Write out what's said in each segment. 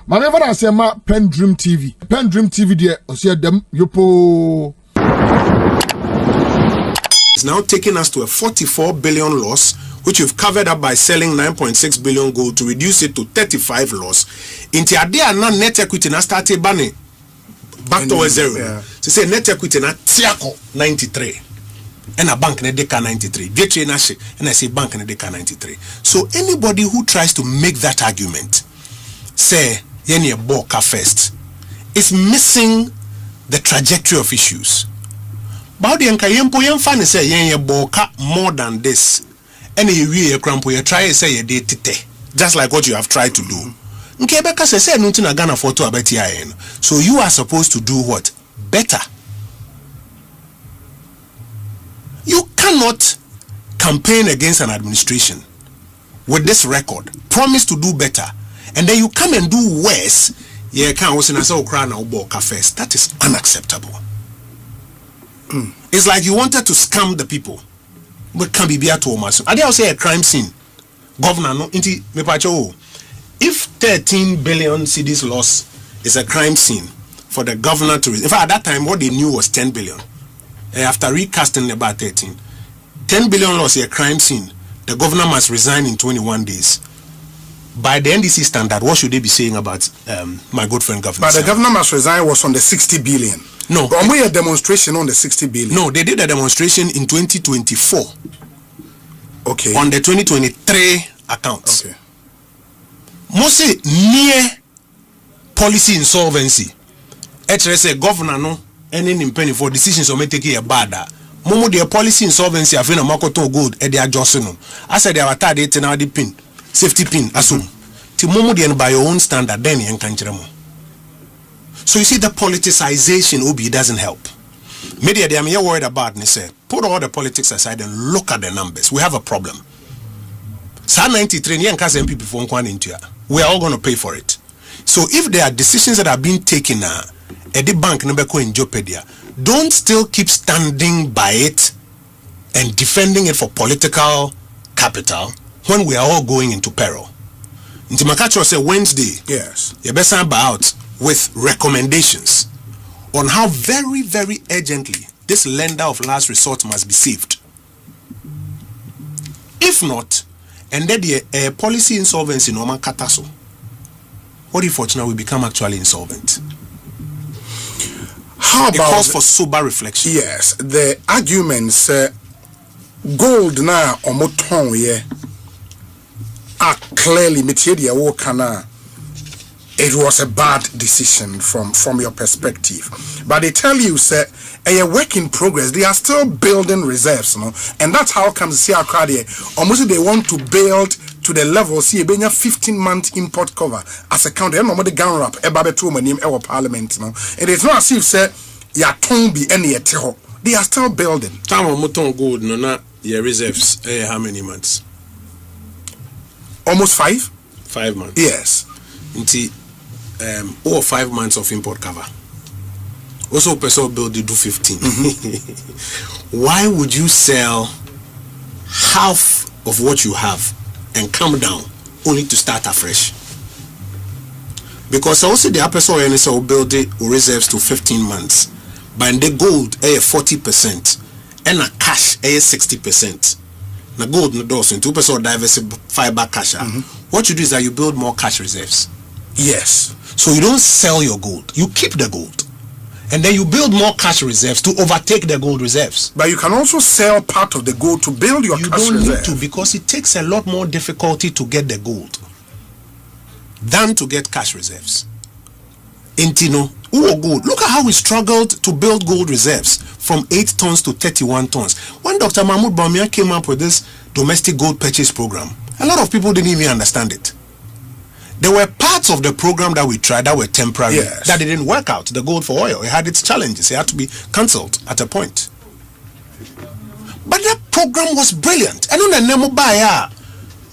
Maneva say ma PENDREAM TV. PENDREAM TV there osia dem yopo. It's now taking us to a 44 billion loss, which we've covered up by selling 9.6 billion gold to reduce it to 35 loss. Into a day and net equity na started banning back to zero. To say net equity na tiako 93. And a bank na deka 93. Getche na she and I say bank na deka 93. So anybody who tries to make that argument say yenye boka first is missing the trajectory of issues. But the enka yempo yemfa say yenye boka more than this. And you crampo you try say ye de tite. Just like what you have tried to do. Nkebeka say no na Ghana for to abeti ayen. So you are supposed to do what? Better. You cannot campaign against an administration with this record, promise to do better, and then you come and do worse. Yeah, can't also say Ukraine or Boka first. That is unacceptable. It's like you wanted to scam the people, but can't be beer to almost. I dare say a crime scene. Governor, no, inti me pacho. If 13 billion cedis loss is a crime scene for the governor to, in fact, at that time what they knew was 10 billion. After recasting about 13, 10 billion loss is a crime scene. The governor must resign in 21 days. By the NDC standard, what should they be saying about my good friend governor? But the governor must resign was on the 60 billion. No. But we had a demonstration on the 60 billion. No, they did a demonstration in 2024. Okay. On the 2023 accounts. Okay. Mostly near policy insolvency. HRS governor no any penny for decisions or may take a bad. Momo their policy insolvency have been a makoto good at their Johnson. I said they are tied it now the pin, safety pin, assume. Timomo the by your own standard, then you can. So you see the politicization OB doesn't help. Media they are more worried about and say, put all the politics aside and look at the numbers. We have a problem. Sa 93 yen kasa MP before we are all going to pay for it. So if there are decisions that are being taken now, at the bank number in jeopardy, don't still keep standing by it and defending it for political capital when we are all going into peril. Ntimakacho say Wednesday, yes, you better out with recommendations on how very, very urgently this lender of last resort must be saved. If not, and then the policy insolvency no man kataso. What if fortunately we become actually insolvent? How about it calls for sober reflection? Yes, the arguments gold na omoton ye are clearly media wokana. It was a bad decision from your perspective, but they tell you say a work in progress. They are still building reserves, no, and that's how comes see our crowd here. Almost they want to build to the level see a 15-month import cover as a country. And the gun wrap ebabe to my name our parliament, no. And it's not as if say ya ton be any eteho. They are still building. Time of moton gold no na your reserves. How many months? Almost 5. 5 months. Yes. Until 5 months of import cover. Also, person build they do 15. Why would you sell half of what you have and come down only to start afresh? Because also the person will build it reserves to 15 months, but the gold 40% and a cash 60%. Now gold no does in 2% diversify back cash. What you do is that you build more cash reserves. Yes. So you don't sell your gold, you keep the gold. And then you build more cash reserves to overtake the gold reserves. But you can also sell part of the gold to build your cash reserve. You don't need to, because it takes a lot more difficulty to get the gold than to get cash reserves. Intino, gold. Look at how we struggled to build gold reserves from 8 tons to 31 tons. When Dr. Mahmoud Bawumia came up with this domestic gold purchase program, a lot of people didn't even understand it. There were parts of the program that we tried that were temporary, yes, that didn't work out. The gold for oil, it had its challenges. It had to be cancelled at a point. But that program was brilliant. And on the name of buyer,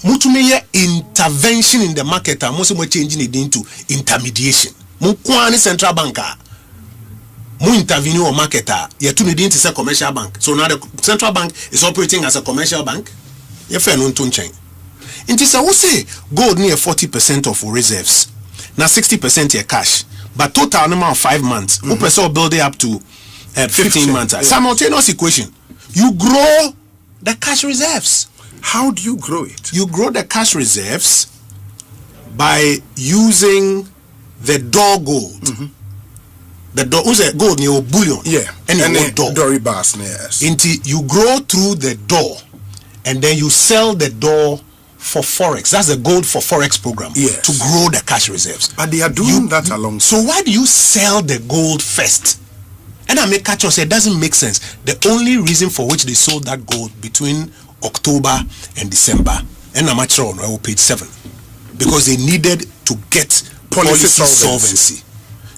mutumeye intervention in the market, and most of changing it into intermediation. Mukwani central banker, mu intervene or marketer, you to need into a commercial bank. So now the central bank is operating as a commercial bank. You fair no to change. It is I will say gold near 40% of reserves. Now 60% your cash. But total number of 5 months. Mm-hmm. Person build it up to 15 months. Yeah. Simultaneous equation. You grow the cash reserves. How do you grow it? You grow the cash reserves by using the door gold. Mm-hmm. The door who's a gold near bullion. Yeah. And the door. Dory bars, yes. Until you grow through the door and then you sell the door for forex. That's the gold for forex program. Yes. To grow the cash reserves. But they are doing that along. So why do you sell the gold first? And I make catch say it doesn't make sense. The only reason for which they sold that gold between October and December, and I'm actually on page 7, because they needed to get policy solvency.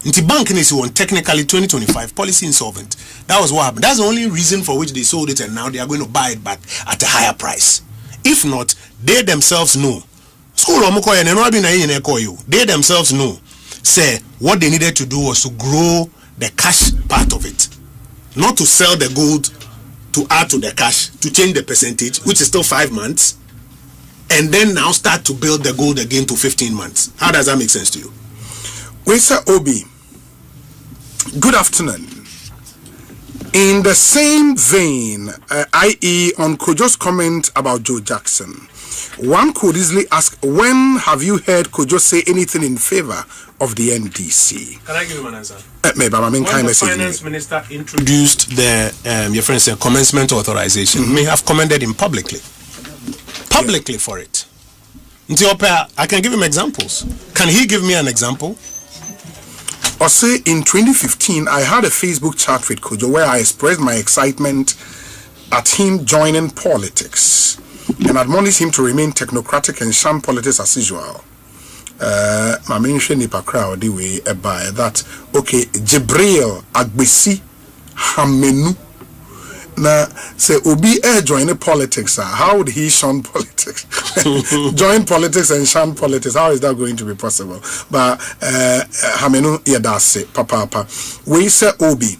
Into bank is one technically 2025 policy insolvent. That was what happened. That's the only reason for which they sold it, and now they are going to buy it back at a higher price. If not, they themselves know. They themselves know. Say what they needed to do was to grow the cash part of it, not to sell the gold to add to the cash, to change the percentage, which is still 5 months, and then now start to build the gold again to 15 months. How does that make sense to you? Sir Obi, good afternoon. In the same vein, i.e. on Kojo's comment about Joe Jackson, one could easily ask, when have you heard Kojo say anything in favor of the NDC? Can I give him an answer? When the finance minister introduced the your friend said commencement authorization, may have commended him publicly for it. I can give him examples. Can he give me an example? Or say in 2015, I had a Facebook chat with Kojo where I expressed my excitement at him joining politics and admonished him to remain technocratic and shun politics as usual. My mention nipa crowd the way by that. Okay, Jibril Agbesi Hamenu. Na say Obi join politics. How would he shun politics? Join politics and shun politics. How is that going to be possible? But Hamenu Yadase Papa. We say Obi.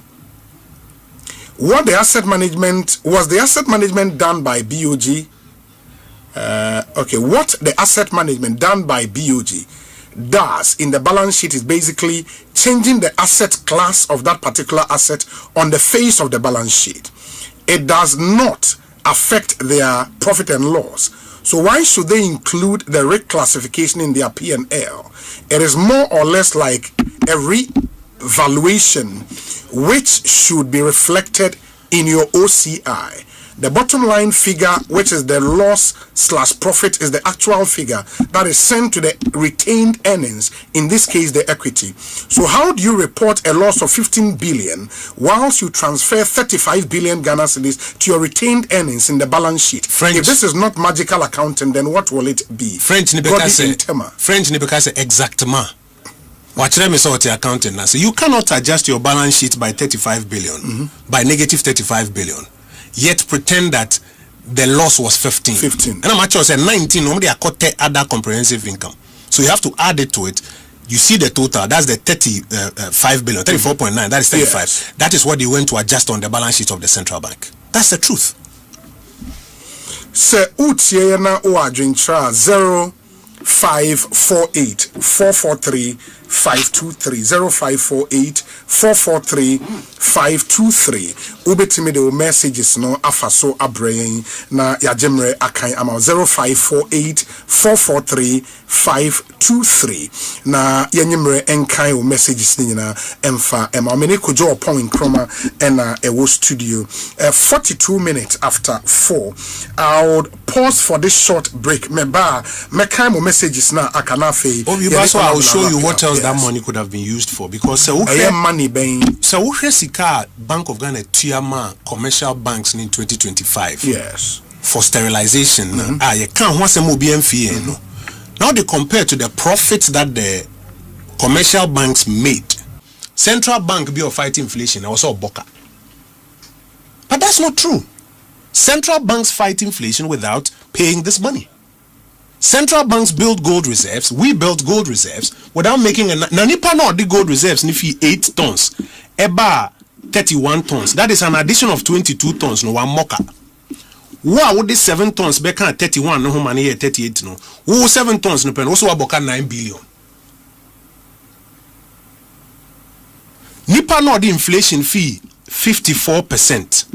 What the asset management was the asset management done by BoG? Okay, what the asset management done by BoG does in the balance sheet is basically changing the asset class of that particular asset on the face of the balance sheet. It does not affect their profit and loss. So why should they include the reclassification in their P&L? It is more or less like a revaluation which should be reflected in your OCI. The bottom line figure, which is the loss/profit, is the actual figure that is sent to the retained earnings, in this case the equity. So how do you report a loss of 15 billion whilst you transfer 35 billion Ghana cedis to your retained earnings in the balance sheet? If this is not magical accounting, then what will it be? French Nibeka say exactement. Watch them is what accounting now. So you cannot adjust your balance sheet by 35 billion, by negative 35 billion. Yet pretend that the loss was 15. And I'm actually saying 19, normally I cut other comprehensive income. So you have to add it to it. You see the total, that's the 35 billion, 34.9, that is 35. Yes. That is what they went to adjust on the balance sheet of the central bank. That's the truth. Sir Utiena Oadwintra 0548 443 523 0548 443 523. Ubetimi de messages no afaso abrain na yajemre akan ama 0548 443 523 na yanyemre enkan o messages ni na emfa ema mene Kojo Oppong Nkrumah na ewo studio 42 minutes after 4. I'll pause for this short break. Mekan mo messages na akanafe. I will show you what else that money could have been used for, because money being so Sika Bank of Ghana Tiama commercial banks in 2025. Yes. For sterilization. You can't want some no. Now they compare to the profits that the commercial banks made. Central Bank be of fighting inflation, also Boka. But that's not true. Central banks fight inflation without paying this money. Central banks build gold reserves. We built gold reserves without making a nanipa no the gold reserves nifi 8 tons. Eba 31 tons. That is an addition of 22 tons no one moka. What would this 7 tons beka 31 no money here 38 no. Who 7 tons no pen also aboka 9 billion. nipa no the inflation fee 54%.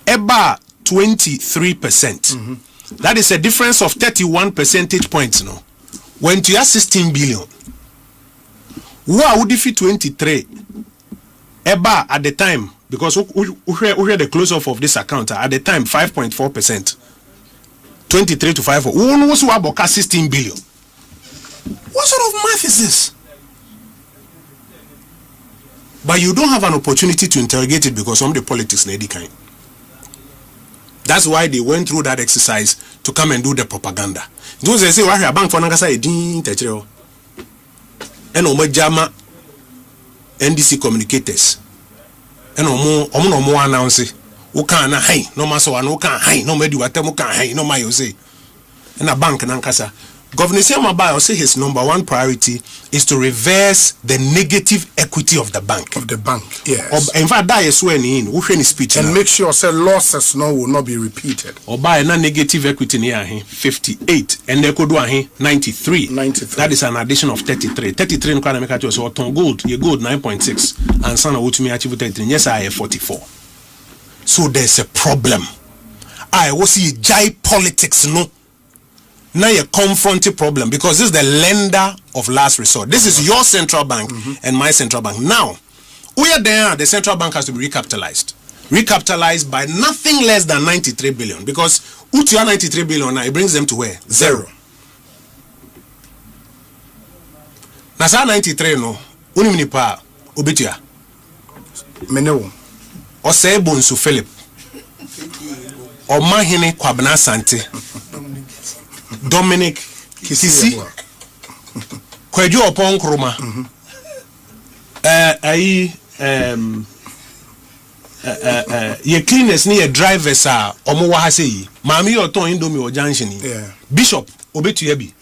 Eba 23%. That is a difference of 31 percentage points. No, when you have 16 billion, what would defeat 23? Eba at the time, because we hear the close off of this account at the time 5.4%. 23 to 5. Who knows who about 16 billion? What sort of math is this? But you don't have an opportunity to interrogate it because some of the politics lady kind. That's why they went through that exercise to come and do the propaganda. Those they say, why a bank for Nangasa edin techero. And Omajama NDC communicators. And Omo announce who can high, no maso and who can high, no medu atemo can high, no my say. And a bank Nankasa. Governor Siamabayo say his number one priority is to reverse the negative equity of the bank. Of the bank, yes. In fact, that is when in his speech. And make sure say losses will not be repeated. Or buy a negative equity near 58 and they could do 93. 93. That is an addition of 33. 33 in Kwanameka so ton gold, you gold 9.6 and son of me achieve 33. Yes, I have 44. So there's a problem. I will see jai politics no. Now you confront a problem because this is the lender of last resort. This is your central bank and my central bank. Now, we are there, the central bank has to be recapitalized. Recapitalized by nothing less than 93 billion because UTR 93 billion now, it brings them to where? Zero. Now, 93 no, uniminipa ubitia. Menewo. Ose Bonsu Philip. O mahine kwabna sante. Dominic Kisisi Kweju Oppong Nkrumah ye cleaners ni ye drivers are omo wa ha sei maami yo ton indomie o junction Bishop obetuye bi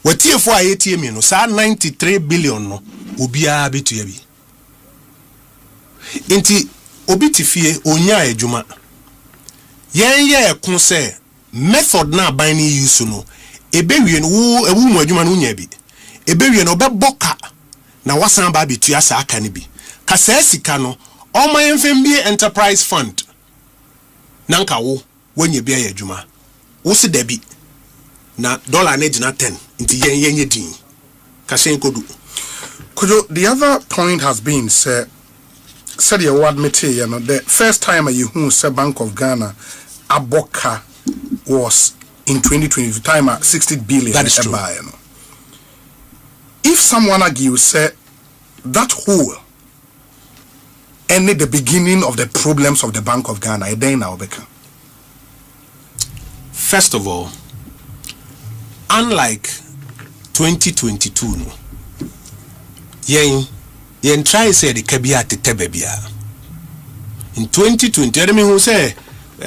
watiefo ayetie mi no sa 93 billion no obia betuye bi inti obitifie onya adwuma yen ye ekun se method na ban ni use no ebewie no wo ewu mu adwuma no nya bi ebewie no obeboka na wasan ba betua sa aka ne bi ka sa sika no oma yemfem bi enterprise fund nanka wo wanya bi adwuma wo se da bi na dollar na gina 10 nti yenye din ka sen kodu Kujo, the other point has been said you will admit you know the first time you who said Bank of Ghana aboka was in 2020 time at 60 billion. That is true. You know. If someone argues say that whole ended the beginning of the problems of the Bank of Ghana, then now become. First of all, unlike 2022 no, yen try say the kabia tetebebia. In 2020, I mean who say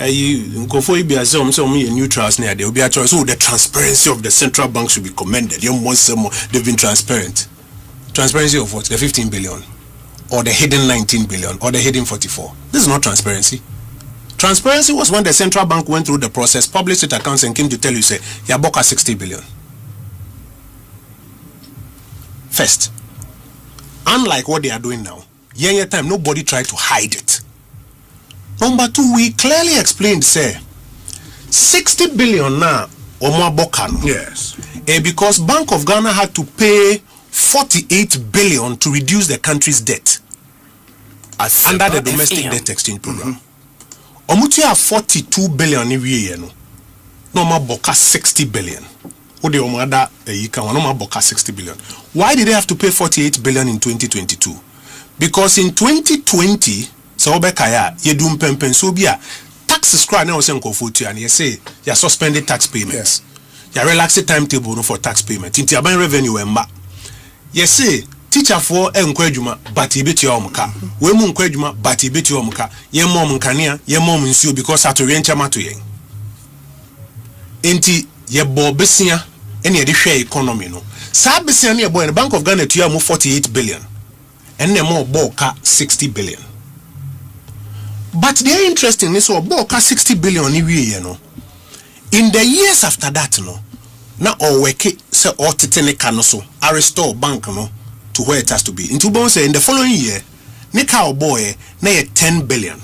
you go for some neutrals near there will be a choice. So the transparency of the central bank should be commended. You want some more, they've been transparent. Transparency of what? The 15 billion or the hidden 19 billion or the hidden 44. This is not transparency. Transparency was when the central bank went through the process, published its accounts and came to tell you say Yaboka 60 billion. First, unlike what they are doing now, yeah time nobody tried to hide it. Number two, we clearly explained, say, 60 billion now, Omo Bokano. Yes. Because Bank of Ghana had to pay 48 billion to reduce the country's debt under the domestic debt exchange program. Omutu have 42 billion every year, no. No more boka 60 billion. What the Omada no more boka 60 billion. Why did they have to pay 48 billion in 2022? Because in 2020, so obekaya yedum pempen so bia taxes cry na ose nkofotu and you say you suspended tax payments. You relaxed timetable no for tax payment. Inti aban revenue emba. You say teacher for enkwa adwuma but ibeti omka. We mu nkwa adwuma but ibeti omka. Ye mom nkania, ye mom nsuo because atori enchama to yen. Inti ye bo besia ene ye de hwe economy no. Sa besia na ye bo Bank of Ghana tuya mu 48 billion. Ene mo boka 60 billion. But the interesting is about 60 billion you know. In the years after that, no, now or work say or titane so I restore bank no to where it has to be. In say in the following year, Nika boy na 10 billion.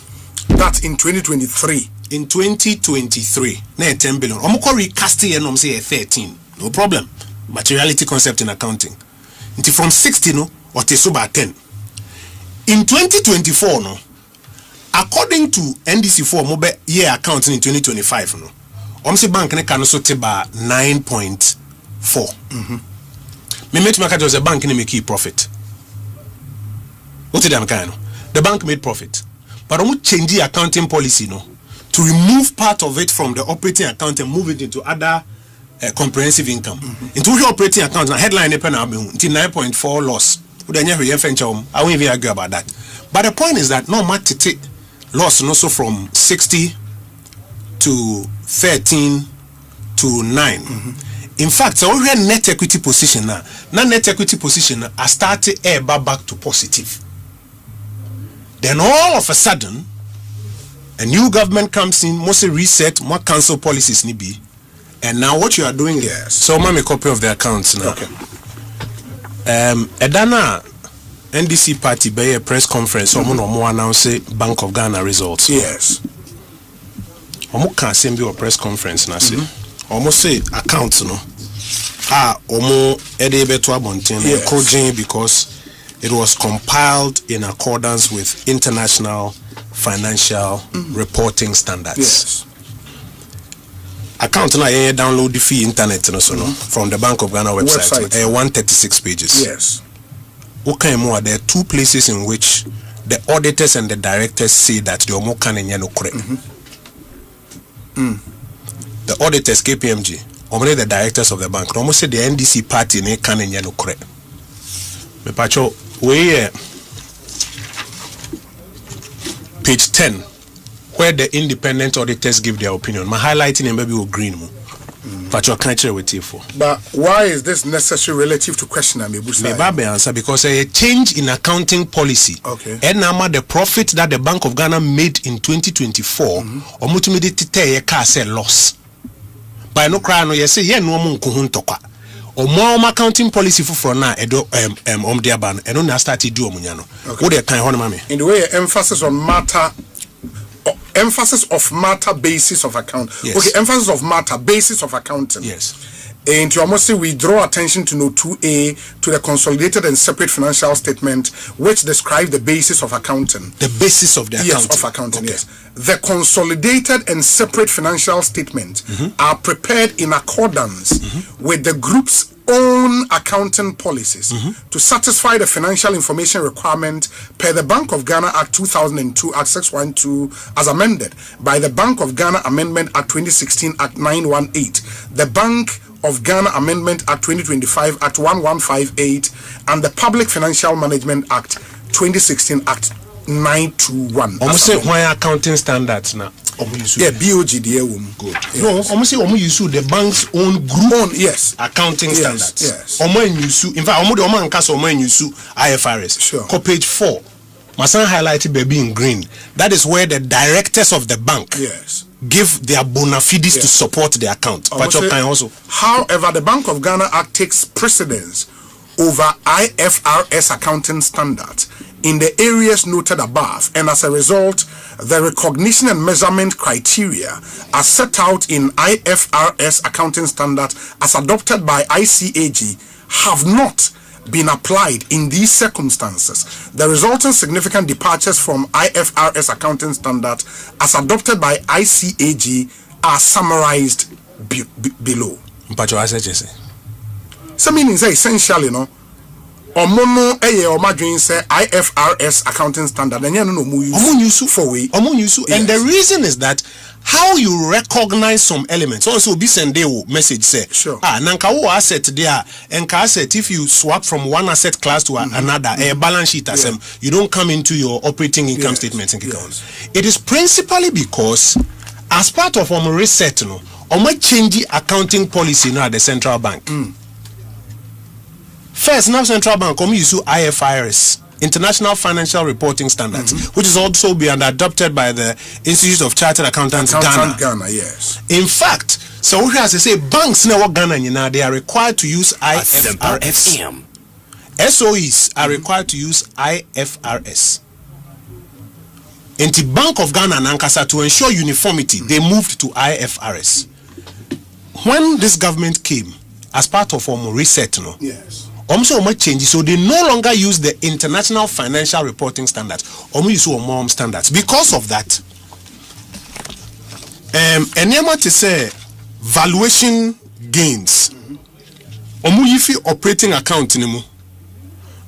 That's in 2023. In 2023, na 10 billion. Omoko recast here no say 13. No problem. Materiality concept in accounting. Until from 60 no or tesuba 10. In 2024 no, according to NDC4 mobile year accounting in 2025 no, Omsi bank ne can also teba 9.4. Me met market was a bank ne make profit. What did the bank made profit, but omu change the accounting policy no to remove part of it from the operating account and move it into other comprehensive income. Into your operating account, headline until 9.4 loss. I won't even argue about that. But the point is that no matter loss also from 60 to 13 to 9. In fact, so we net equity position now. Net equity position I started back to positive. Then all of a sudden, a new government comes in, mostly reset, more cancel policies nibi. And now what you are doing here, so I'm a copy of the accounts now. Okay. Edana NDC party by a press conference, someone more announce Bank of Ghana results. Yes. Omo can send you a press conference na say. Almost say accounts no. Omo edebe to abonten because it was compiled in accordance with international financial reporting standards. Yes. Account na you download the free internet no so no from the Bank of Ghana website. 136 pages. Yes. Okay, more there are two places in which the auditors and the directors say that the omo can no correct. The auditors KPMG, only the directors of the bank, almost say the NDC party ne can no correct. Me pacho we page 10 where the independent auditors give their opinion. My highlighting and maybe green mo. Pacho can't share with you for. But why is this necessary relative to question I'm able to answer because a change in accounting policy. Okay. And now the profit that the Bank of Ghana made in 2024 or multimedity say loss. By no cry no you say yeah no mo nkuhu ntokwa. Or more accounting policy for now edo dia ban and no start do omunya no. What dey kan hono mame. In the way emphasis on matter emphasis of matter basis of account. Yes. Okay, emphasis of matter basis of accounting. Yes. And to almost say we draw attention to note 2A to the consolidated and separate financial statement which describe the basis of accounting. The basis of the accounting. Yes, of accounting, okay. yes. The consolidated and separate financial statement are prepared in accordance with the group's own accounting policies to satisfy the financial information requirement per the Bank of Ghana Act 2002 Act 612 as amended by the Bank of Ghana Amendment Act 2016 Act 918, the Bank of Ghana Amendment Act 2025 Act 1158 and the Public Financial Management Act 2016 Act 921. Almost say why accounting standards now. Yeah, BoG good. Yes. No, almost say use the bank's own group yes accounting standards. Yes. Use in fact use IFRS. Sure. Page 4. Masan highlighted baby in green. That is where the directors of the bank give their bona fides to support the account. However, the Bank of Ghana Act takes precedence over IFRS accounting standards in the areas noted above, and as a result, the recognition and measurement criteria are set out in IFRS accounting standards as adopted by ICAG have not been applied in these circumstances. The resulting significant departures from IFRS accounting standards as adopted by ICAG are summarized below. So meaning say essentially no omono omadwin say IFRS accounting standard and no use for way and the reason is that how you recognize some elements also be send message say nanka wo asset there and asset if you swap from one asset class to another a balance sheet as you don't come into your operating income statements and it is principally because as part of reset no change accounting policy now at the central bank. First, now Central Bank use IFRS, International Financial Reporting Standards, which is also being adopted by the Institute of Chartered Accountants Ghana. Yes. In fact, so we have to say banks now Ghana, they are required to use IFRS. SOEs are required to use IFRS. the Bank of Ghana and Ankasa, to ensure uniformity, they moved to IFRS. When this government came, as part of our reset, Yes. so much changes, so they no longer use the International Financial Reporting Standards. Use MOM standards. Because of that, and to say valuation gains. Yifi operating account nimu.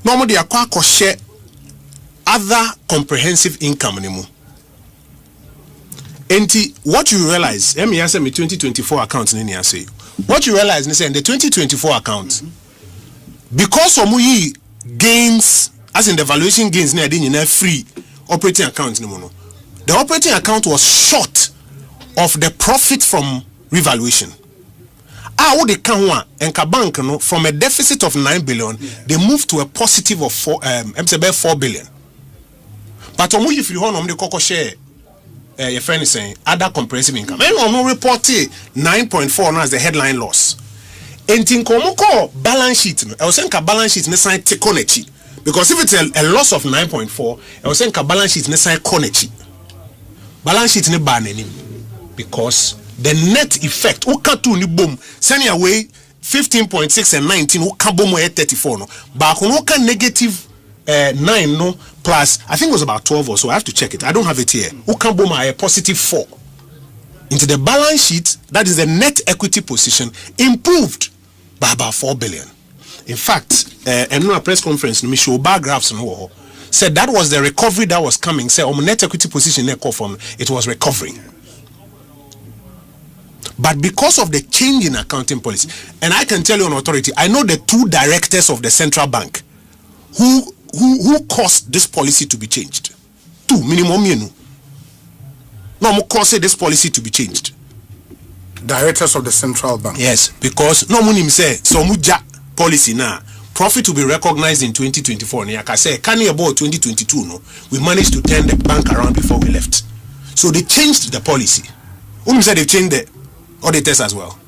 Normally akwa share other comprehensive income nimu. Enti what you realize, let me answer me 2024 account ni say. What you realize is in the 2024 account, because omuyi gains, as in the valuation gains near the free operating account nimu. The operating account was short of the profit from revaluation. What they can and bank from a deficit of 9 billion, they moved to a positive of 4 billion. But if you want to share your friend is saying other comprehensive income, and no report 9.4 as the headline loss. And in Komoko balance sheet, I was saying balance sheet necessary take konechi. Because if it's a loss of 9.4, I was saying balance sheet necessary konechi. Balance sheet ne ban because the net effect ukatu ni boom send away 15.6 and 19 ukabomo 34 no but uka negative 9 no plus I think it was about 12 or so. I have to check it. I don't have it here. Ukabomo a positive 4 into the balance sheet. That is the net equity position improved by about 4 billion. In fact, and no press conference no me show bar graphs no said that was the recovery that was coming. Say net equity position it was recovering. But because of the change in accounting policy, and I can tell you on authority, I know the 2 directors of the central bank who caused this policy to be changed. 2 minimum, you know. No more caused this policy to be changed. Directors of the central bank. Yes, because no money say so muja policy now. Profit will be recognized in 2024. And like I say, can you about 2022? No, we managed to turn the bank around before we left. So they changed the policy. Who said they changed the auditors as well?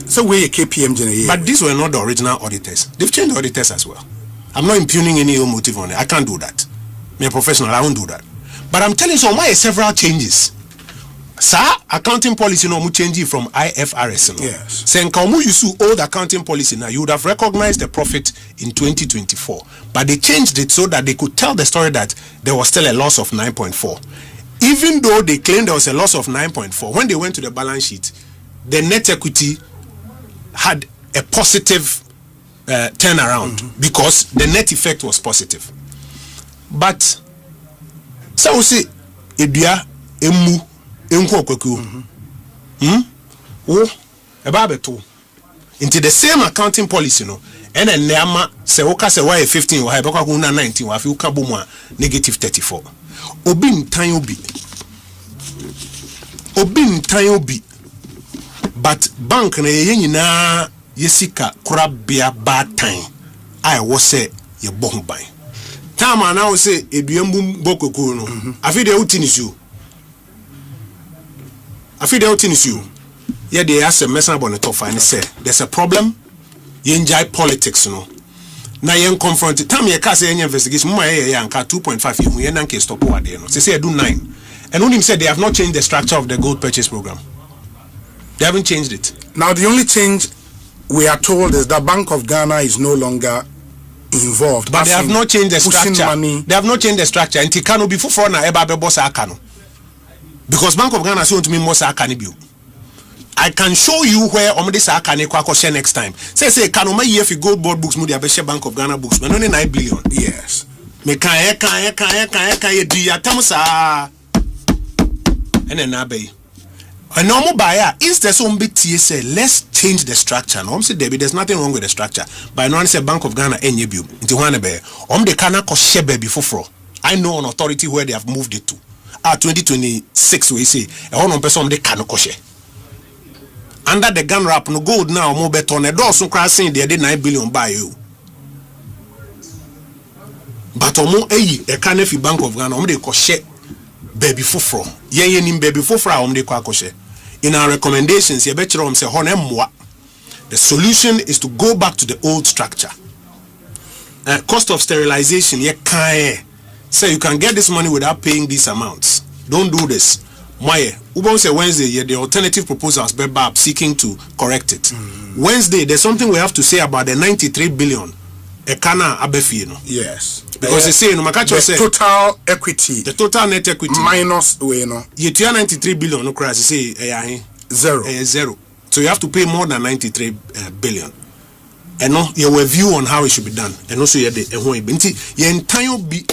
So we KPM generally. But these were not the original auditors. They've changed the auditors as well. I'm not impugning any motive on it. I can't do that. I'm a professional. I won't do that. But I'm telling you, why several changes. Sir, accounting policy no change from IFRS. No? Yes. Saying you use old accounting policy now, you would have recognized the profit in 2024. But they changed it so that they could tell the story that there was still a loss of 9.4. Even though they claimed there was a loss of 9.4, when they went to the balance sheet, the net equity had a positive turnaround because the net effect was positive. But so we say, Edia, Emu, into the same accounting policy, no, and then Nema say, Oka say, why 15 or Haboka 19, or if you kabuma negative 34. Obin Tayobi. But bank na yena yesika kurabia bad time. I was say ye bon by. Tama now say eduambum bokoko no. Afi de utinis you. Yeah, they ask a message on the top and say there's a problem. You enjoy politics, no. Now you confront time you can't say any investigation. Mama yanka 2.5 you yanka stop over there. No, they say do 9. And when him said they have not changed the structure of the gold purchase program. They haven't changed it. Now the only change we are told is that Bank of Ghana is no longer involved. But they have not changed the structure. Money. They have not changed the structure. And Tikano before for na eba be boss akano. Because Bank of Ghana say to me most akani bill. I can show you where this akane kwako share next time. Say kanoma year if you gold board books mu dey share Bank of Ghana books. But only 9 billion. Yes. Me kan ye di atam sa. And then nabe. A normal buyer instead some bit say let's change the structure. No, say there's nothing wrong with the structure. But no one say Bank of Ghana enye bill. Into one be. The kana ko share baby before. I know an authority where they have moved it to. 2026 we say a one person they can ko share. Under the gun wrap no gold now more better on a door so crossing they did 9 billion buy you. But omo a can fi Bank of Ghana they ko share baby fufro. Ye nim baby fufro they ko share. In our recommendations, the solution is to go back to the old structure. Cost of sterilization, say you can get this money without paying these amounts. Don't do this. Why? Ubon say Wednesday, the alternative proposals BEBAB seeking to correct it. Wednesday, there's something we have to say about the 93 billion. Ekana abefi, no? Yes. Because they say, no, Makacho say total equity. The total net equity minus we no. You 93 billion, no crash. Say zero. Zero. So you have to pay more than 93 billion. And no, your view on how it should be done. And also you the entire be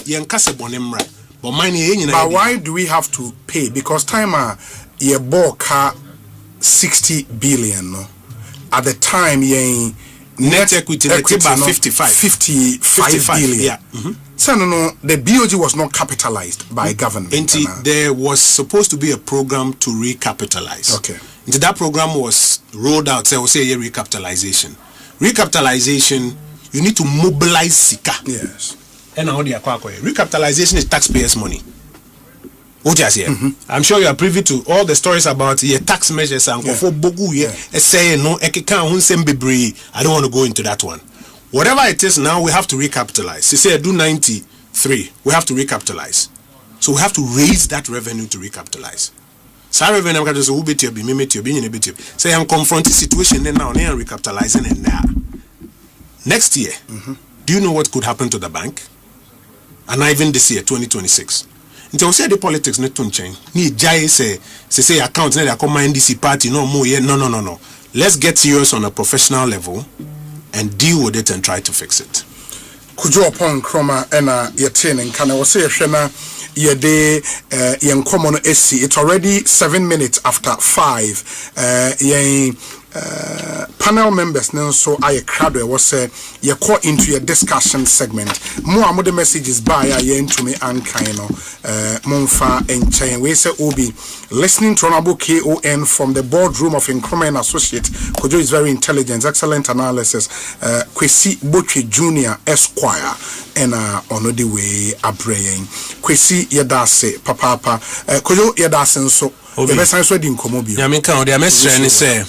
but mine. But why do we have to pay? Because time ye bought 60 billion, no? At the time ye net equity no, 55 billion. Yeah. So no, the BoG was not capitalized by government. There was supposed to be a program to recapitalize. Okay. That program was rolled out. So we say recapitalization. Recapitalization, you need to mobilize Sika. Yes. And how do you recapitalization is taxpayers' money. What you say? I'm sure you are privy to all the stories about your tax measures and for BoG. Say no, I don't want to go into that one. Whatever it is now, we have to recapitalize. They say do 93, we have to recapitalize. So we have to raise that revenue to recapitalize. So revenue can just be say I'm confronting situation now and recapitalizing and now. Next year, do you know what could happen to the bank? And even this year, 2026. Until say the politics not to change. Ni jai say accounts they come NDC party no more. No. Let's get serious on a professional level and deal with it and try to fix it. Could you Oppong Nkrumah and your training? Can I say Shena ye day yen common SC? It's already 7 minutes after 5. Panel members now so I crowd was say you call into your discussion segment. More the messages by into me and kaino Monfa and Chain. We say Obi listening to Honorable KON from the boardroom of Nkrumah and Associate. Kojo is very intelligent, excellent analysis. Kwesi Boche Junior Esquire and on the way abraying. Kwesi Yadase Papa Kojo Yadasen so the best answer didn't come up. Yeah, I mean, the message say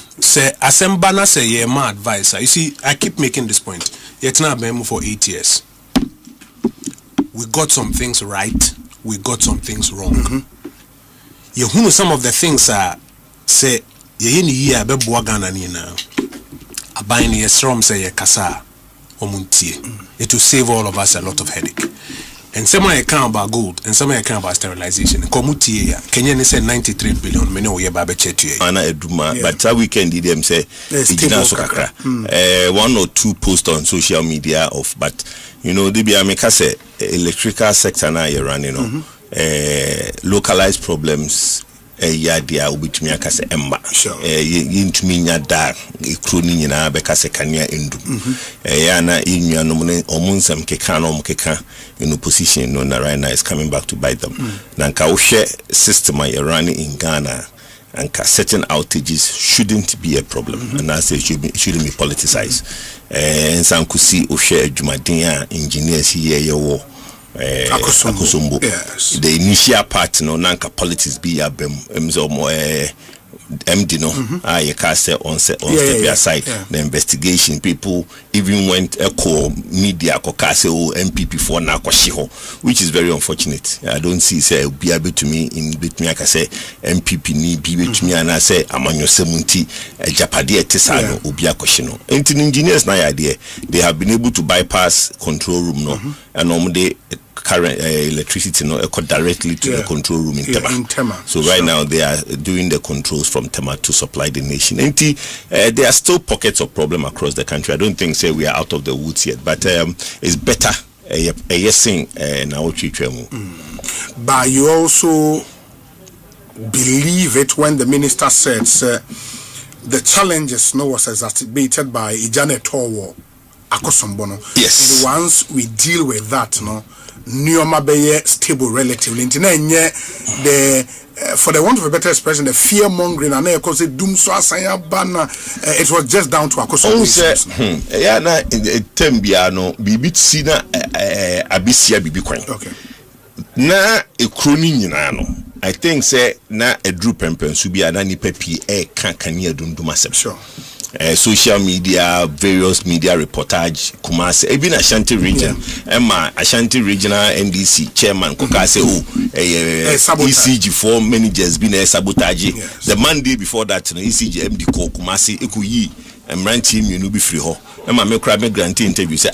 Asembana say yeah, my advisor. You see, I keep making this point. Yet now I've for 8 years. We got some things right. We got some things wrong. You know some of the things are say ye ni year be boagana ni na. Abaini yesrom say ye kasa omuntie. It will save all of us a lot of headache. And some I account about gold, and some I account about sterilization. Komuti Kenya said 93 billion. Many we babe chetu. Ana eduma, but that weekend them say Sokakra. 1 or 2 posts on social media of, but you know, the Biameka say electrical sector now you're running on localized problems. Yadia ubitumi akase emba yintumi nya da ekro ni nyina bekase kania endu ya na inua no ne omunsam keka no mkeka in opposition no na right now is coming back to bite them na nka wo hwe system I running in Ghana and certain outages shouldn't be a problem and I say it shouldn't be politicized and some could see wo hwe adwumaden a engineers here yewo Akosombo. Yes. The initial part no nanka politics be abem MD no you can say on step aside the investigation people even went echo media kokase MPP for na kwashiho which is very unfortunate. I don't see say be able to me in between I can say MPP ni be to me and I say amanyo semunti japade etesano obi akoshino engineers na idea they have been able to bypass control room no and they current electricity no directly to the control room in Tema. So right now they are doing the controls from Tema to supply the nation. And there are still pockets of problem across the country. I don't think say we are out of the woods yet, but it's better. But you also believe it when the minister says the challenges was exacerbated by Ijane Towo Akosombono. Yes. And once we deal with that, Nyoma beye stable relatively. The for the want of a better expression, the fear mongering and it was just down to Akosombono. Yeah, na tembiano bibi sina abisia bibi kwan. Okay. Na ekroni nyina no. I think say na edru pempen su bia na nipa pi e kan kania dunduma sem. Sure. social media, various media reportage, Kumasi, even Ashanti region, Emma Ashanti regional NDC chairman, Kokase, ECG for managers been a sabotage. The Monday before that, ECG MD Kumasi, Ekuyi, and Rantim, you know, be free ho. Emma me crab me grantee interview say,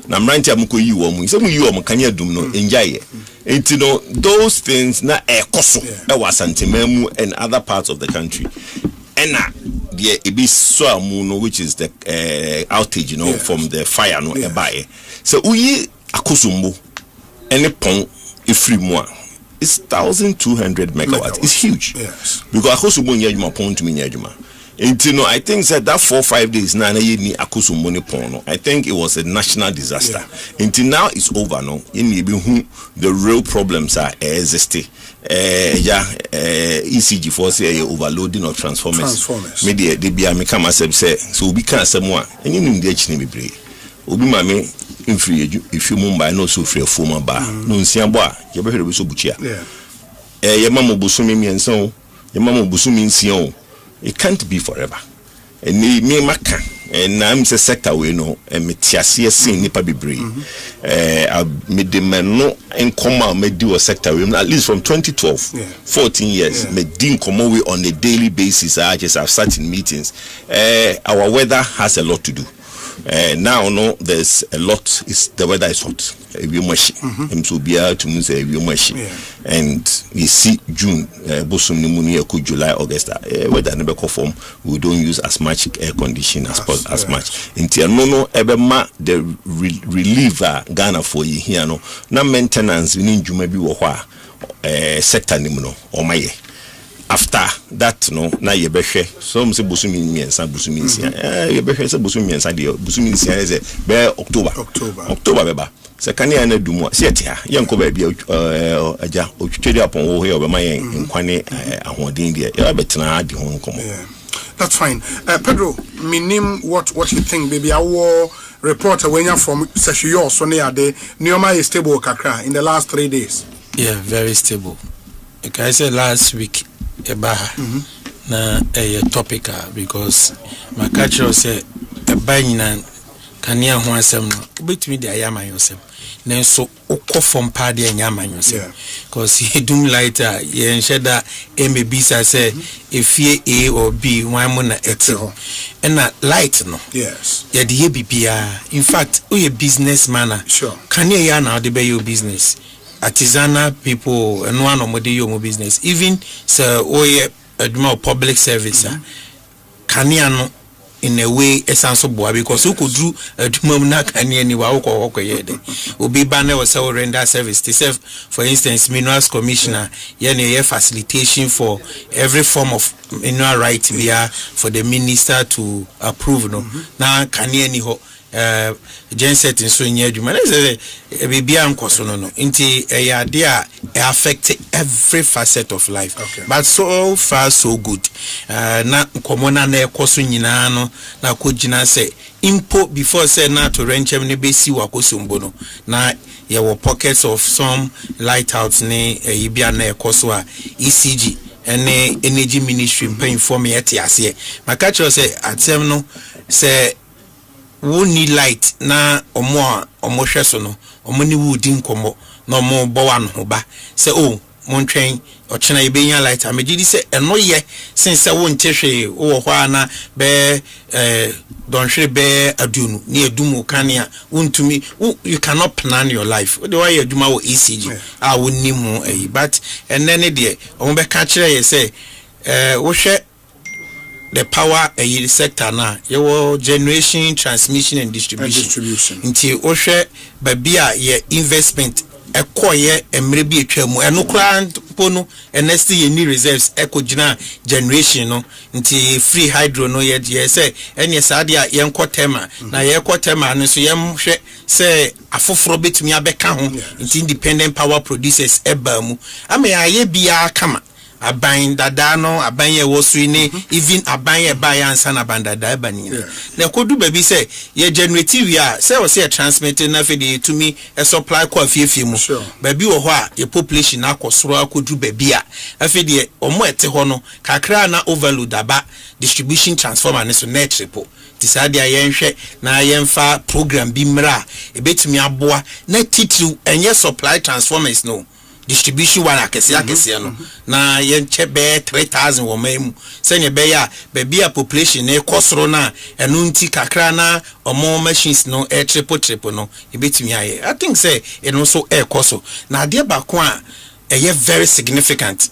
na Rantia Muko you or some you or Mukanya Dumno, enjoy it. You know, those things na koso, was Antimemu and other parts of the country. And the Ibiso Muno, which is the outage, you know, from the fire, no, so we akusumbu, any pong, free more. It's 1,200 megawatts. It's huge. Yes. Because akusumbu nyajuma pong to me nyajuma. And you know, I think that 4 or 5 days now, I think it was a national disaster. Until now, it's over. No, the real problems are existing. ECG for say overloading of transformers. Media they be a come say so we can't say more. And you know the HNB break. Obi mame free if you Mumbai no so free former bar. No nsiambo you be hear so buchia. Your mama busumi mi enso, your mama busumi nsion. It can't be forever. And me maka and I'm the sector we know and me tiasie sin nipa bebre. I made the man no in coma me do a sector we at least from 2012 14 years me din come we on a daily basis. I just have certain meetings. Our weather has a lot to do. Now no there's a lot is the weather is hot. So be to say and we see June July August weather never conform. We don't use as much air condition as much until no ebema the reliever Ghana for you here no na maintenance we need you maybe sector nimuno or my after that no na yebehwe some say busumi miensa busumi nsia yebehwe say busumi miensa de busumi nsia is be October beba se kan ya na dumu se etia yenko ba bia aja otwetwe apon wo he obema yen nkwane ahoden de ya betena de ho nkomo. That's fine. Pedro, minim what you think, baby. Our reporter when you're from Seshuyo so near the Nkrumah is stable kakra in the last 3 days. Yeah, very stable. Like I said last week na a topic because my culture say a banyina kania ho asem no betumi de ayama yosem na so okọ from party anyama yosem because he doom lighter ye nsheda mbisa say efie A or B wan mo na eto and na light no yes ye de bibia in fact o ye businessman sure kania ya na de be your business artisanal people and one of your business even so or public service kaniano in a way essence boy because who could do na kania ni wa ko yede obi banner was render service to serve for instance minerals commissioner ye facilitation for every form of mineral right via for the minister to approve no na kania ni ho genset in so nyadwuma na say bibia nkoso no nti eyade a affect every facet of life but so far so good na komona na ekoso nyina no na kogina say impo before say na to renchem ne besi wakosombo no na ye wo pockets of some lighthouse ne yibia na ekoso a ECG ene energy ministry paying for me etiase maka cho say atem no say we need light na omo hweso no omo ni wudi nkomo na omo bowa no hoba say oh montwen ochena ibenya light amegidi say eno ye since wo ntehwe wo ho ana be don hwe be adunu ni edumu kania untumi you cannot plan your life the way aduma wo ECG a wonni mu but enene de omo be ka kire ye say wo hwe the power sector na your generation, transmission and distribution. Until Oshe Babia ye investment ekoye emrebi etwamu eno kran pono enesti ye ni reserves ekogina generation no nti free hydro no ye say enya sadia ye nkotema na ye kotema no so ye hwe say afoforo betumi abeka ho nti independent power producers eba mu ame aye bia kama aban dada no aban ye wo so ni even aban ye ba ya ansa na ban dada ba ni na kodu baby say ye generative ya say we say transmit na fe de to me a supply ko afiefie mu baby wo ho a ye population akosoro akodu baby a afi de omo ete ho no kakra na overload aba distribution transformer ne so net triple tisade ayenhwe na yemfa program bi mra ebetumi aboa na titiri enye supply transformers no distribution one akese no na yenche be 3000 wo memu senye be ya baby a population e kosoro na enu nti kakra na omo machines no e triple no ebetumi aye I think say eno so e koso na ade ba ko a eye very significant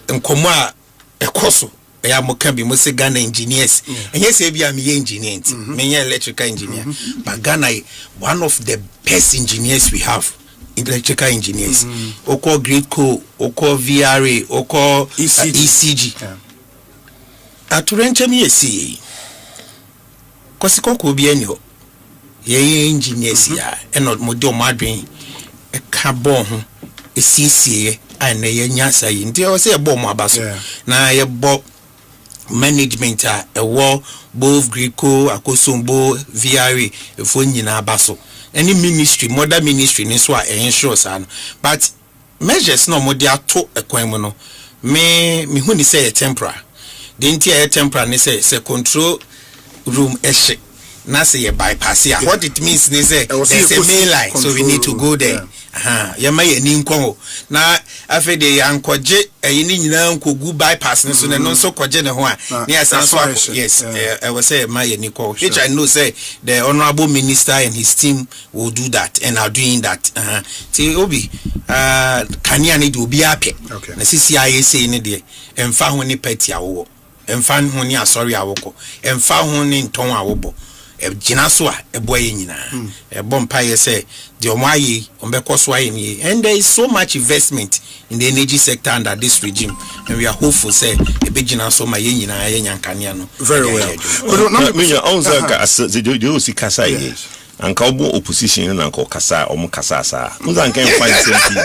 nkomo a e koso ya mo can be mo say Ghana engineers and yes e bia me engineer me electrical engineer but Ghana one of the best engineers we have electrical engineers oko grade co oko VRA oko ECG aturenche me esi kosikoko bi ani ho ye engineers ya eno mo de o madwen e ka bon ho esiesie and ye nyasa yi nti o say e bo mo abaso na ye bo management a war both Greco akosombo VRA efo nyina abaso any ministry modern ministry ni so a ensure san but measures no modi ato ekwan mu no me hu ni say temporary the entire temporary ni say control room eshe na say ye bypass ya what it means ni say there's a main line so we need to go there ya may ni nkwo na afi de yankoje ni nyina nkogu bypass ni so no so koje ne ho a ni asan so yes I was say may ni nkwo which I know say the honorable minister and his team will do that and are doing that ti obi kania ni de obi ape na CCIA say ni de emfa ho ni party awo emfa ho ni asori awoko emfa ho ni nton awobo gina so a eboye nyina ebompa ye say the omaye ombekoswa ni and there is so much investment in the energy sector under this regime and we are hopeful say ebegina so ma ye nyina ye nyankania no very well me onza ka you see kasa ye anka obo opposition na anka kasa omo kasa sa onza nka find something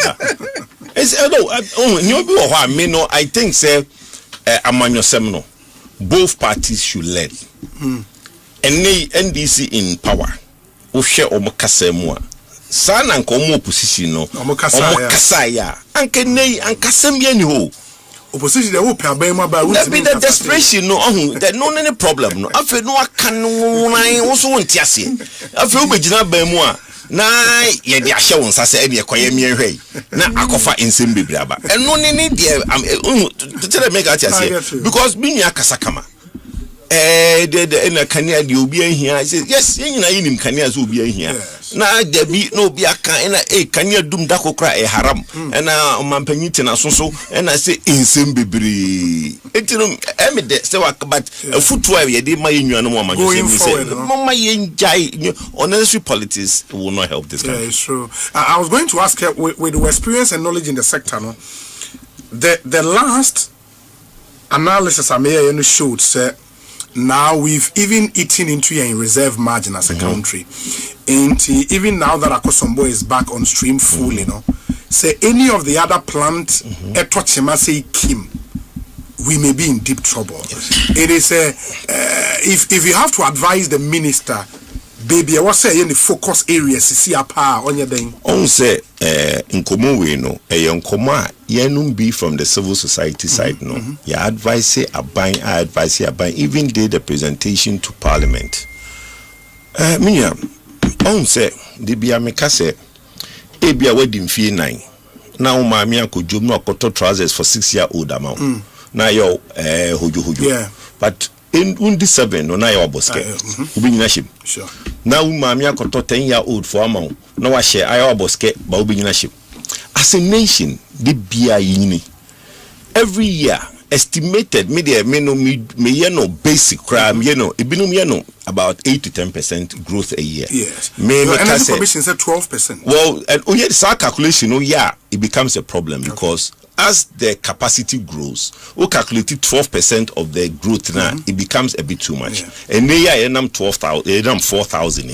it's no be ho me no I think say amanyosem no both parties should learn and NDC in power o share omo kasa mu a sana nko omo opposition no omo kasa ya anke nei ankasem ye ni ho opposition dey hope aban mu ba that be the desperation no there no any problem no afi no aka no ran wo so wonti ase afi o begina ban mu a na ye de ahye won sase e de ekoye mi ehwe na akofa ensem bebraba eno ni de tell make at ase because me nya kasa kama the na kania de obi ahia say yes nyina yinim kania so obi ahia na de bi no obi aka na kania dum da kokra haram na omampanyiti na soso na say ensem bebre etino me de say but futu a ye de ma yenwa no mo amanyo say mama yenjai unnecessary politics will not help this country. Yeah, it's true. I was going to ask her with your experience and knowledge in the sector no the last analysis I made showed say now we've even eaten into a reserve margin as a country. And even now that Akosombo is back on stream full, you know, say any of the other plants, say Kim, we may be in deep trouble. Yes. It is if you have to advise the minister, baby, I was saying the focus areas see a power on your thing. On say nkomo we no nkomo a yenum be from the civil society side no ya advice aban even did the presentation to parliament minya on say the bia meka say e bia wedding fee 9 na o ma mi akodwom no akoto trousers for 6-year-old amount na yo hojo but in this 7 no na yo boske obi nyina shim sure na o ma mi akoto 10-year-old for amount na wa share ayo boske ba obi nyina shim as a nation the bia yini every year estimated me no basic crime about 8 to 10% growth a year. Yes. And commission said 12%. Well, and the calculation, it becomes a problem because as the capacity grows, we calculated 12% of the growth now, it becomes a bit too much. And they are 12,000, 4,000.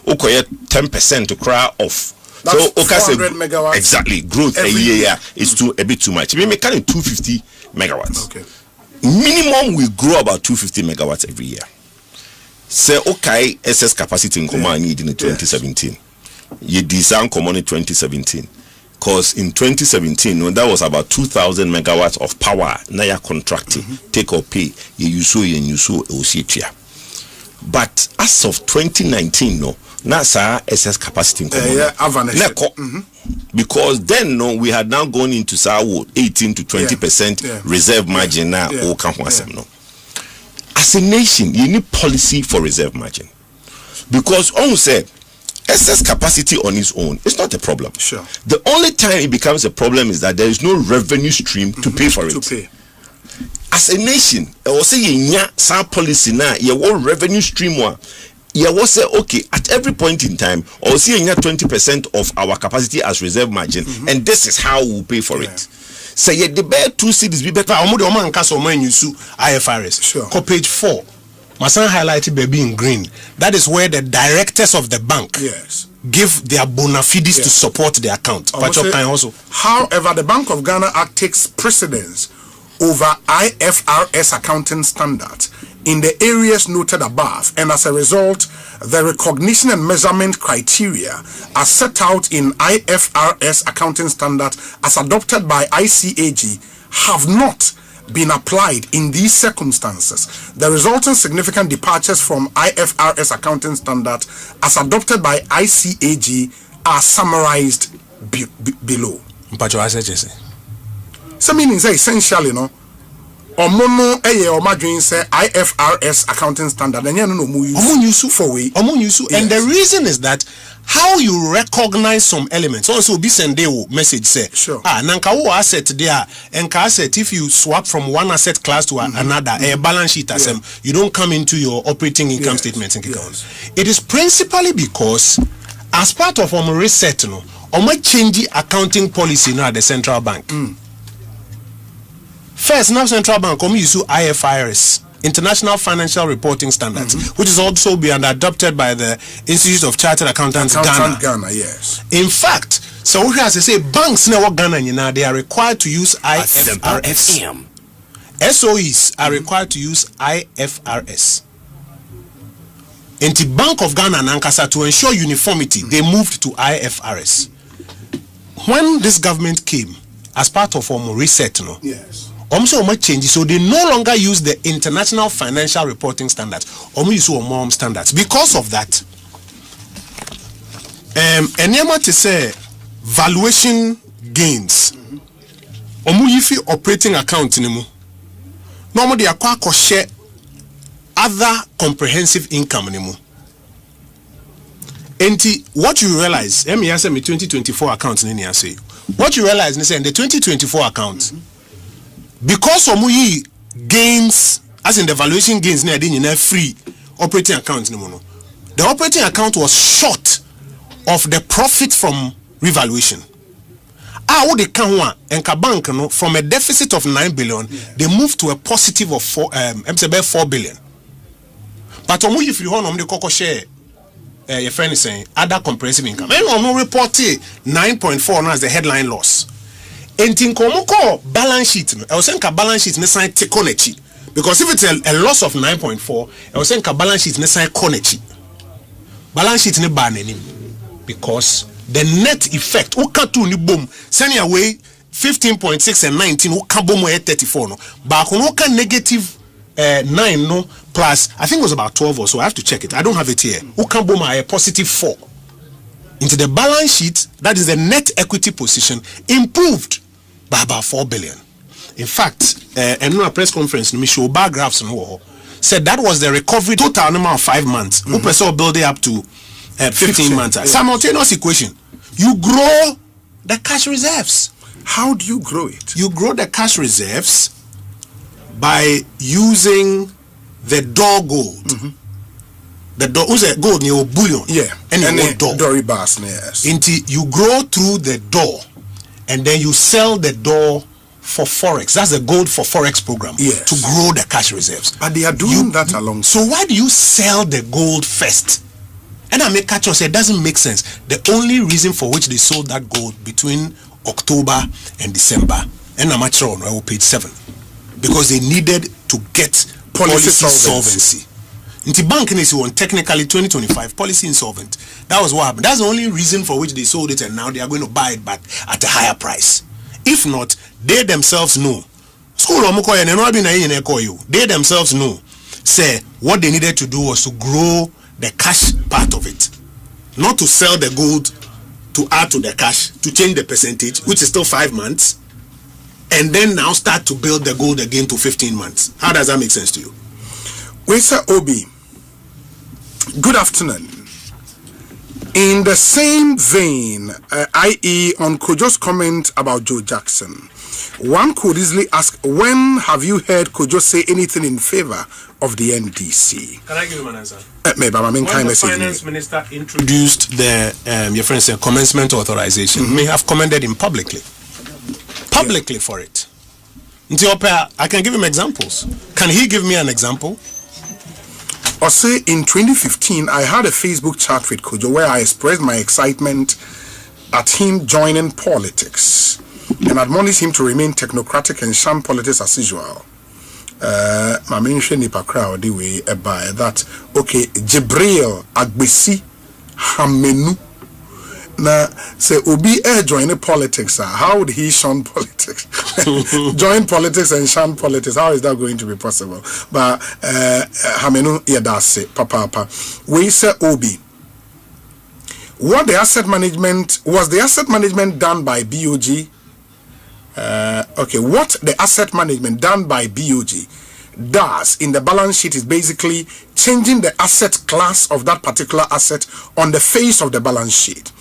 Okay, 10% to cry off That's so 400 megawatts. Exactly. Growth a every year is a bit too much. We make kind of 250 megawatts. Okay. Minimum we grow about 250 megawatts every year. Say okay, excess capacity in Nkrumah need in 2017. You design common in 2017. Because in 2017, when that was about 2,000 megawatts of power, now you're contracting, take or pay, you so OCTia. But as of 2019, no, now sir excess capacity in because then no, we had now gone into 18 to 20% reserve margin now. No. As a nation, you need policy for reserve margin, because on said excess capacity on its own is not a problem. Sure. The only time it becomes a problem is that there is no revenue stream to pay for it. As a nation, I will say some policy now, your revenue stream one. You will say okay at every point in time, or see 20% of our capacity as reserve margin, and this is how we will pay for it. So yeah, the better 2 cities be better. IFRS. Sure. Page 4. Masan highlighted baby in green. That is where the directors of the bank give their bona fides to support the account. However, the Bank of Ghana Act takes precedence over IFRS accounting standards in the areas noted above, and as a result, the recognition and measurement criteria are set out in IFRS accounting standards as adopted by ICAG have not been applied in these circumstances. The resulting significant departures from IFRS accounting standards as adopted by ICAG are summarized below. So meaning say essentially no omono eye omadwin say IFRS accounting standard and no use for way. And the reason is that how you recognize some elements also be send message say nanka wo asset there and asset if you swap from one asset class to another a balance sheet as you don't come into your operating income statement. It is principally because as part of reset no change accounting policy now at the central bank. First, now central bank use IFRS, International Financial Reporting Standards, which is also being adopted by the Institute of Chartered Accountants Ghana. Yes. In fact, so we have to say banks now Ghana, they are required to use IFRS. SOEs are required to use IFRS. And the Bank of Ghana and Ankasa, to ensure uniformity, they moved to IFRS. When this government came, as part of reset, changes, so they no longer use the International Financial Reporting Standards. Use standards. Because of that, and to say valuation gains. Yifi operating account normally they share other comprehensive income anymore. And what you realize, me 2024 account what you realize is in the 2024 account, because gains, as in the valuation gains, free operating account, the operating account was short of the profit from revaluation. What they can and bank from a deficit of 9 billion, they moved to a positive of 4 billion. But if you want to share. Your friend is saying other comprehensive income. And no report 9.4 as the headline loss. And in balance sheet, I was saying balance sheet sign konechi. Because if it's a loss of 9.4, I was saying balance sheet sign konechi. Balance sheet ne ban because the net effect ukatu ni boom send away 15.6 and 19 ukabomo 34 no. But negative 9 no plus I think it was about 12 or so. I have to check it. I don't have it here. Ukamboma a positive 4 into the balance sheet. That is the net equity position improved by about 4 billion. In fact, in a press conference, me show bar graphs said that was the recovery total number of 5 months. Upeso build it up to 15 months. Simultaneous equation. You grow the cash reserves. How do you grow it? You grow the cash reserves by using the door gold. The door gold near bullion. And the dory bars, yes. Until you grow through the door and then you sell the door for forex. That's the gold for forex program. To grow the cash reserves. But they are doing that along. So why do you sell the gold first And I make catch us, it doesn't make sense. The only reason for which they sold that gold between October and December, and I'm actually on page 7, because they needed to get policy solvency. Into bank is on technically 2025 policy insolvent. That was what happened. That's the only reason for which they sold it, and now they are going to buy it back at a higher price. If not, they themselves know. They themselves know. Say what they needed to do was to grow the cash part of it, not to sell the gold to add to the cash, to change the percentage, which is still 5 months, and then now start to build the gold again to 15 months. How does that make sense to you? Sir Obi, good afternoon. In the same vein, i.e. on Kojo's comment about Joe Jackson, one could easily ask, when have you heard Kojo say anything in favor of the NDC? Can I give him an answer? When the finance minister introduced the your friend said commencement authorization, may have commended him publicly for it. I can give him examples. Can he give me an example? Or say in 2015, I had a Facebook chat with Kojo where I expressed my excitement at him joining politics and admonished him to remain technocratic and shun politics as usual. My mention nipa crowd the way by that. Okay, Jibril Agbesi Hamenu. Na say Obi join politics. How would he shun politics? Join politics and shun politics. How is that going to be possible? But Hamenu Yadase Papa. We say Obi. What the asset management was the asset management done by BoG? Okay, what the asset management done by BoG does in the balance sheet is basically changing the asset class of that particular asset on the face of the balance sheet.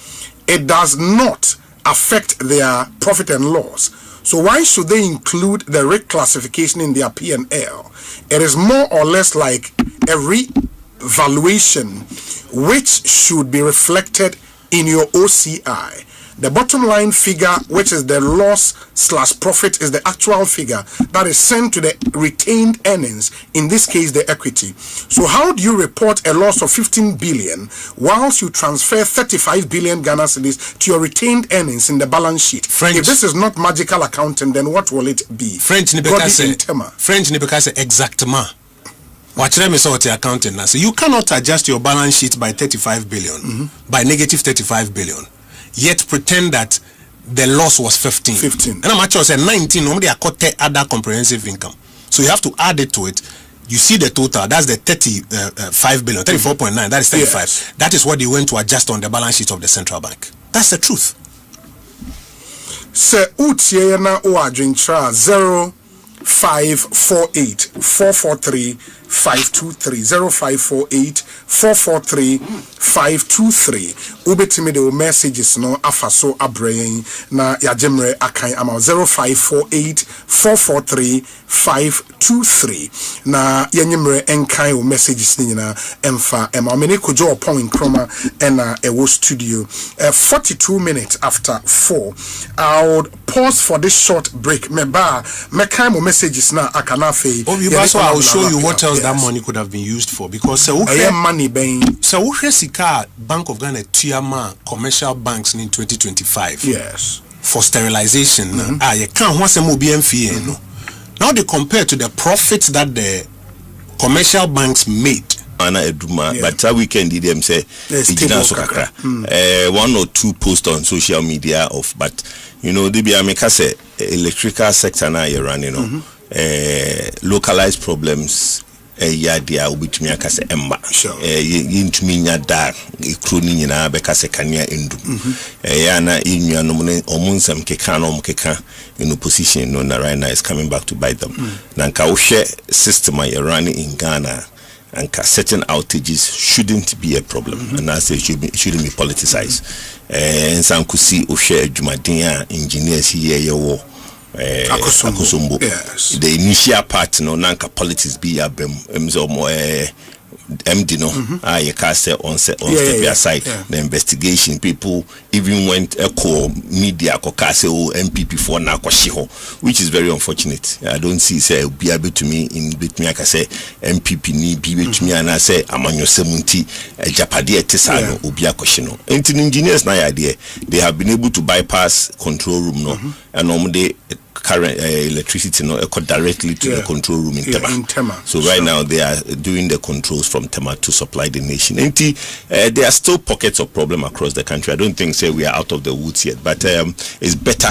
It does not affect their profit and loss. So why should they include the reclassification in their P&L? It is more or less like a revaluation which should be reflected in your OCI. The bottom line figure, which is the loss/profit, is the actual figure that is sent to the retained earnings, in this case the equity. So how do you report a loss of 15 billion whilst you transfer 35 billion Ghana cedis to your retained earnings in the balance sheet? If this is not magical accounting, then what will it be? French Nibekase exactement. Watch them is out accounting now. So you cannot adjust your balance sheet by 35 billion, by negative 35 billion. Yet pretend that the loss was 15. And I'm actually saying 19. Normally, I cut other comprehensive income. So you have to add it to it. You see the total. That's the 35 billion, 34.9. That is 35. Yes. That is what they went to adjust on the balance sheet of the central bank. That's the truth. Sir Utiena Oadrintra 0548 443 523 0548 443 523. Ubetimi de messages no afaso abrain na yajemre akan ama 0548 443 523 na yanyemre enkan o messages ni nyina emfa ema mene Kojo Oppong Nkrumah ena ewo studio 42 minutes after 4. I'll pause for this short break. Mekan mo messages na akana fe. I will show you what else that money could have been used for, because money being so Sika Bank of Ghana Tiama commercial banks in 2025 for sterilization. You can't want some OBM no. Now they compare to the profits that the commercial banks made. But that weekend them say one or two posts on social media of, but you know they be say electrical sector now you're running localized problems dia ubitumi akase emba yintumi nya da ekroni nyina be kase kania endum ya na enua no ne omunsam keka no mkeka in opposition no na right now is coming back to bite them. Nanka wo hwe system are running in Ghana, and certain outages shouldn't be a problem, and I say it shouldn't be politicized. And some could see Oshe Jumadin engineers here wo Akosombo. Yes. The initial part no nanka politics be abem MD no you can say on step aside the investigation people even went echo media kokase o MPP for na kwashiho, which is very unfortunate. I don't see say be able to me in bit me I can say MPP ni be with me and I say amanyo semunti japade etesano obi akoshino enti engineers na idea they have been able to bypass control room no and they current electricity no directly to the control room in Tema. So right now they are doing the controls from Tema to supply the nation. And there are still pockets of problem across the country. I don't think say we are out of the woods yet, but it's better.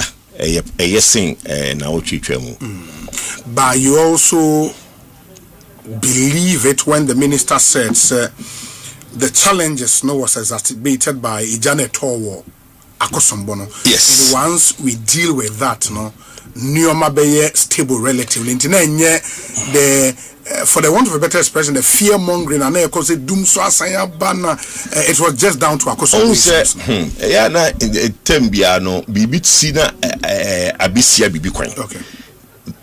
But you also believe it when the minister said the challenges was exacerbated by Ijane Towo Akosombono. Yes. And once we deal with that, Nyoma beye stable relatively. The for the want of a better expression, the fear mongering and it was just down to Akosombono. Yeah, na tembiano bibi sina abisia bibi kwan. Okay.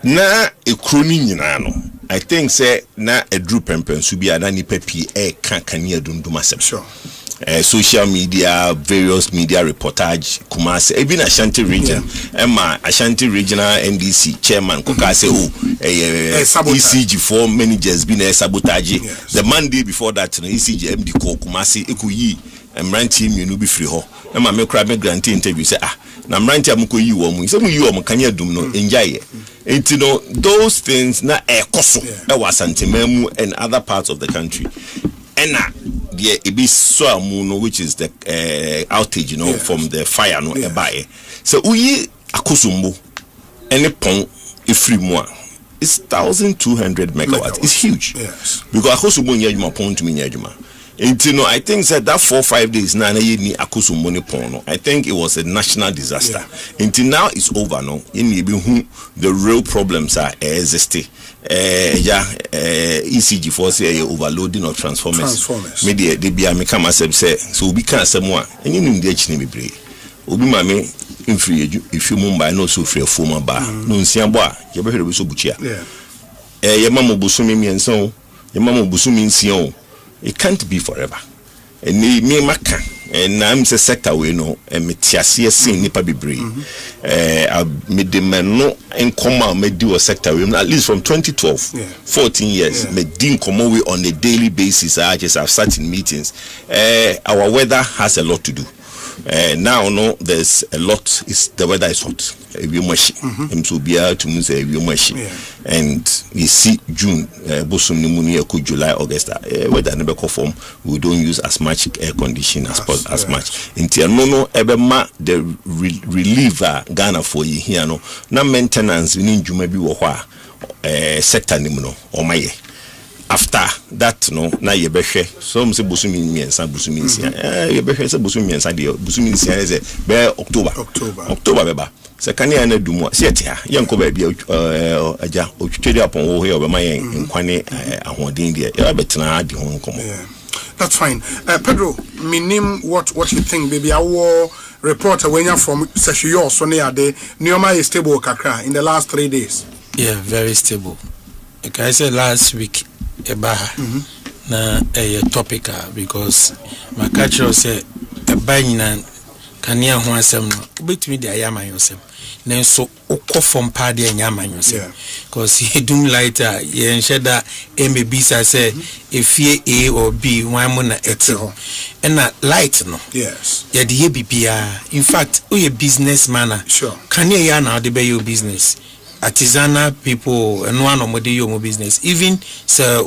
Na ekroni nyina no. I think say na edru pempen so bia na nipa pi kankania dunduma sem. Sure. Social media, various media reportage, Kumasi, even Ashanti region, Emma Ashanti regional NDC chairman, Kokase, ECG 4 managers been a sabotage. Yes. The Monday before that, ECG MD call Kumasi, Ekuyi, and Ranti, you know, be free ho. Emma me crab me grantee interview say, na Ranti amuko you woman, some you kanya dumno, enjoy. And you know, those things na koso, that was Santimemu and other parts of the country. And the Ibiso Muno, which is the outage, from the fire, so we Akusumbu, any pong free more. It's 1,200 megawatts. It's huge. Yes. Because Akusumbu nyajuma pong to me nyajuma. And I think that 4-5 days now ni Akusumbu pong. I think it was a national disaster. Until now it's over no. The real problems are existing. ECG for say overloading of transformers. Media they be a mekama say so we can say more. And you know the chini bebre. Obi mame in free if you mumbai no so free former bar. No nsiambo you be heard so buchia. Your mama busumi mienso, your mama busumi nsion. It can't be forever. And me maka and I'm the sector we know and metiasia sin nipa bebre. I made the man no and come me do a sector at least from 2012 14 years me din come we on a daily basis. I just have sat in meetings. Our weather has a lot to do. Now no there's a lot is the weather is hot. So be able to say and we see June Bosum pneumonia could July August weather never conform we don't use as much air conditioning as much until no ebema the reliever Ghana for you here no na maintenance we need Juma bi wo sector nimuno or my after that no na ye behwe some say busumi miensa busumi nsia ye behwe say busumi miensa de busumi nsia is be October beba se kania na dumu se etia ye nko ba bia aja otwetwe apon wo he obema ye nkwane ahoden de ye betena ade ho nkomo. That's fine. Pedro, minim what you think baby our reporter when you're from Seshiyo so near the Nyoma is stable kakra in the last 3 days. Yeah, very stable. Like I said last week Ebaha na a topic because my culture say a banyina kania ho asem no betumi de ayama yosem na so okọ from party anyama yosem because he doom lighter ye nsheda mbisa say efie A or B wan mo na eto and na light no yes ye de bibia in fact we businessman sure kania ya na de be your business artisanal people and one of your business even so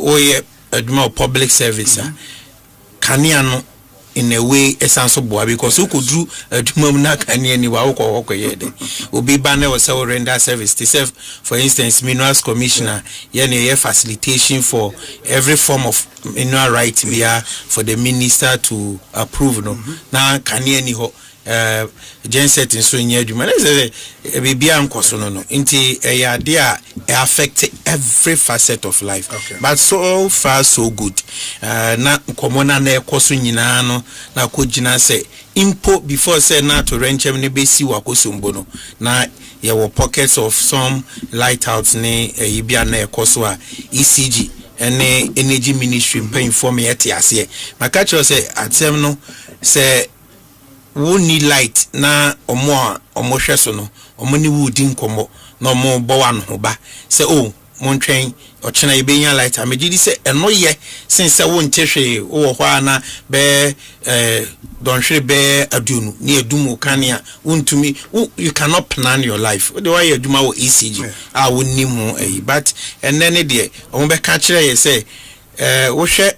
public service kania no in a way essential boy because who could do na kania ni wa ko yede obi banner was so render service to serve for instance minerals commissioner ye facilitation for every form of mineral right via for the minister to approve no na kania ni ho genset in so near you man bibia nkoso no nti eyade a affect every facet of life but so far so good na komona na ekoso nyina no na kogina say impo before say na to renchem ne besi wakosombo no na ye were pockets of some lighthouse ne yibia na ekoso a ECG ene energy ministry paying for me at ase maka cho say atem no say wo need light na omo hwe so no omo ni wo di nkomo na omo bo wa no ba say oh mon train o chena ibenya light amegidi say eno ye since wo ntehwe wo ho na be don hwe be adunu ni edumu kania untumi you cannot plan your life the way aduma wo ECG a wonni mu but enene de omo be ka kire ye say wo hwe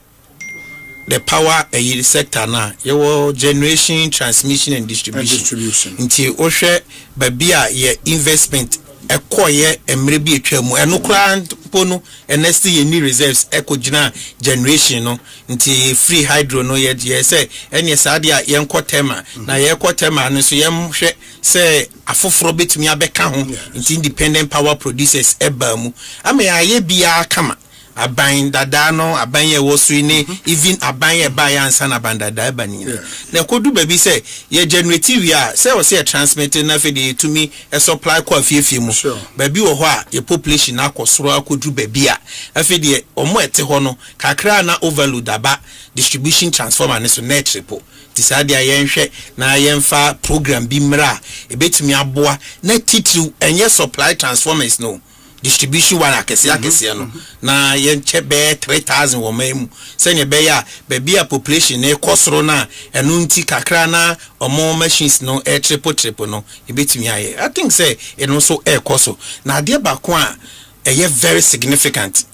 the power sector na your generation, transmission and distribution. Until Oshe babia ye investment ekoye emrebi etwemu eno kra pono enesti ye ni reserves ekogina generation no nti free hydro no ye say ene saade a ye nkotema na ye kotema no so ye hwe say afoforo betumi abeka ho nti independent power producers eba mu ame aye bia kama aban dada no aban ye wosu ni even aban ye ba ya ansa na bandada eba ni na kodu baby say ye generative ya say o say transmit na fe de to me a supply kwa fiefie mu baby wo ho a ye population akosoro akodu baby a afi de omo ete ho no kakra na overload aba distribution transformer ne so net triple tisade ayenhwe na yemfa program bi mra ebetumi aboa na titru enye supply transformers no distribution one akese no na yenche be 3000 wo memu sene be ya baby a population na ekosoro na enu nti kakra na omo machines no triple no ebetumi aye I think say eno so ekoso na de ba ko a eye very significant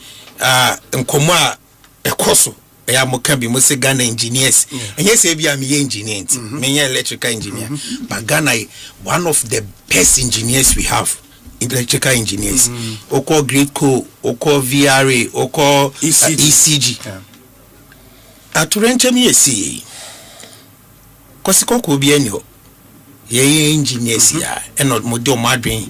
nkomo a ekoso ya moka bi mo se Ghana engineers enye se bia me engineer me electrical engineer but Ghana one of the best engineers we have electrical engineers oko grade co oko VRA oko ECG aturenche mi esi kwasiko ko bi ani ho ye engineers ya eno mo de o madwen